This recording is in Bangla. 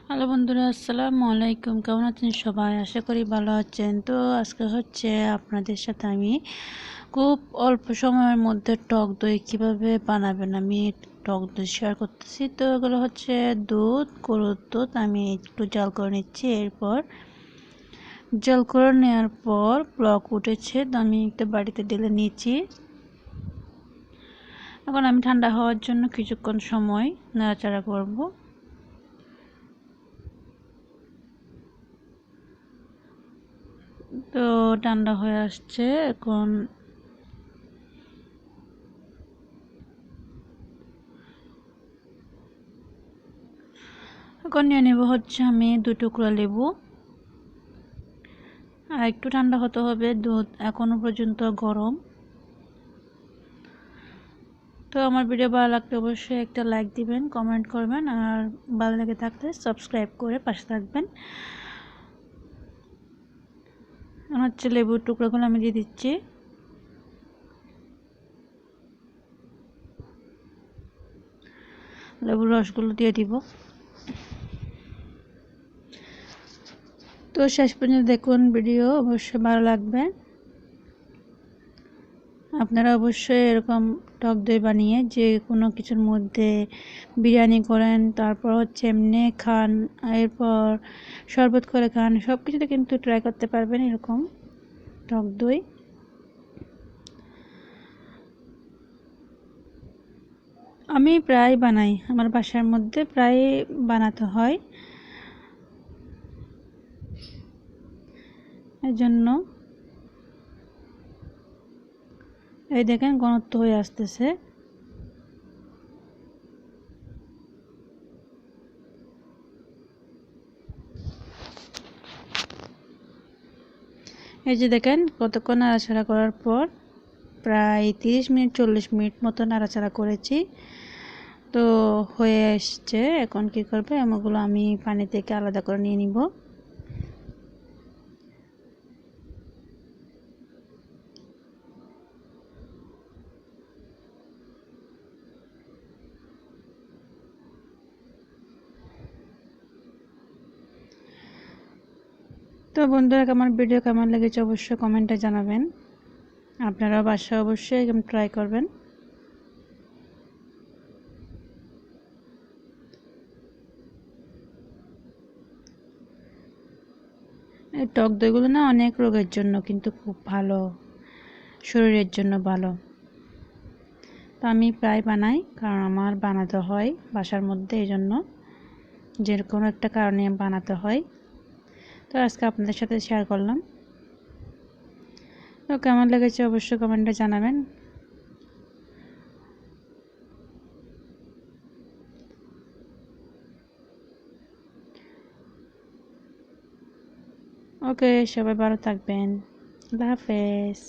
হ্যালো বন্ধুরা, আসসালামু আলাইকুম। কেমন আছেন সবাই? আশা করি ভালো আছেন। তো আজকে হচ্ছে আপনাদের সাথে আমি খুব অল্প সময়ের মধ্যে টক দই কিভাবে বানাবেন আমি টক দই শেয়ার করতেছি। তো এগুলো হচ্ছে দুধ, গরুর দুধ আমি একটু জাল করে নিচ্ছি। এরপর জাল করে নেওয়ার পর ব্লক উঠেছে, তো আমি একটা বাড়িতে ঢেলে নিয়েছি। এখন আমি ঠান্ডা হওয়ার জন্য কিছুক্ষণ সময় নাড়াচাড়া করব। তো ঠান্ডা হয়ে আসছে এখন। এখন নিয়ে নেব হচ্ছে আমি 2 টুকরা লেবু। আর একটু ঠান্ডা হতে হবে, দুধ এখনো পর্যন্ত গরম। তো আমার ভিডিও ভালো লাগলে অবশ্যই একটা লাইক দিবেন, কমেন্ট করবেন, আর ভালো লেগে থাকলে সাবস্ক্রাইব করে পাশে থাকবেন। হচ্ছে লেবুর টুকরাগুলো আমি দিয়ে দিচ্ছি। লেবুর রসগুলো দিয়ে দিব। তো শেষ পর্যন্ত দেখুন, ভিডিও অবশ্যই ভালো লাগবে। আপনারা অবশ্যই এরকম টক দই বানিয়ে যে কোনো কিছুর মধ্যে বিরিয়ানি করেন, তারপর হচ্ছে এমনি খান, এরপর শরবত করে খান, সব কিছুতে কিন্তু ট্রাই করতে পারবেন এরকম টক দই। আমি প্রায় বানাই, আমার বাসার মধ্যে প্রায় বানাতে হয়, এজন্য এই দেখেন ঘনত্ব হয়ে আসতেছে। এই যে দেখেন কতক্ষণ নাড়াচাড়া করার পর প্রায় 30 মিনিট 40 মিনিট মতো নাড়াচাড়া করেছি। তো হয়ে এসছে। এখন কি করবে, এমনগুলো আমি পানি থেকে আলাদা করে নিয়ে নিব। তো বন্ধুরা, আমার ভিডিও কেমন লেগেছে অবশ্যই কমেন্টে জানাবেন। আপনারা বাসায় অবশ্যই এরকম ট্রাই করবেন। এই টক দইগুলো না অনেক রোগের জন্য কিন্তু খুব ভালো, শরীরের জন্য ভালো। তো আমি প্রায় বানাই, কারণ আমার বানাতে হয় বাসার মধ্যে, এই জন্য যে কোনো একটা কারণে বানাতে হয়। তো আজকে আপনাদের সাথে শেয়ার করলাম। তো কেমন লেগেছে অবশ্যই কমেন্টে জানাবেন। ওকে, সবাই ভালো থাকবেন। আল্লাহ হাফেজ।